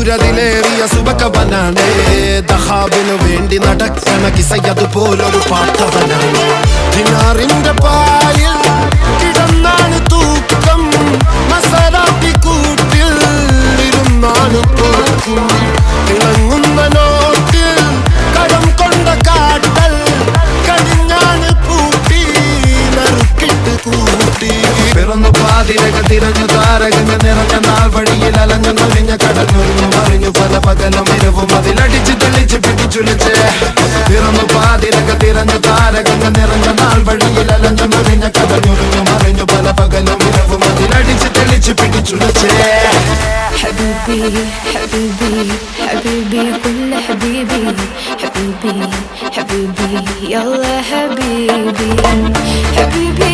സൂര്യതിലേറിയ സുബകവനാണ് ദഹാബിനു വേണ്ടി നടക്കണ കിസയതുപോലൊരു പാട്ടവനാണ് ദിനാറിന്റെ പായിൽ കിടന്നാണ് തൂക്കം മസറാത്തി കൂട്ടിൽ ഇരുന്നാണ് പോക്കും തിളങ്ങുന്ന നോട്ടിൽ കടം കൊണ്ട കാട്ടൽ കടിഞ്ഞാണ് പൂട്ടി നറുക്കിട്ട് കൂട്ടി പിറന്നു പാതിരക തിരഞ്ഞു താരകങ്ങ നിറഞ്ഞ നാൾ വഴിയിൽ അലഞ്ഞു നൊലിഞ്ഞ കടഞ്ഞൊരിഞ്ഞു മറിഞ്ഞു പല പകലും ഇരവും അതിലടിച്ച് തെളിച്ച് പിടിച്ചുലിച്ച് പിറന്നു പാതിരക തിരഞ്ഞു താരകങ്ങ നിറഞ്ഞ നാൾ വഴിയിൽ അലഞ്ഞു നൊലിഞ്ഞ കടഞ്ഞൊരിഞ്ഞു മറിഞ്ഞു പല പകലും ഇരവും അതിലടിച്ച് തെളിച്ച് പിടിച്ചുലിച്ച് حبيبي حبيبي حبيبي كل حبيبي حبيبي حبيبي يلا حبيبي حبيبي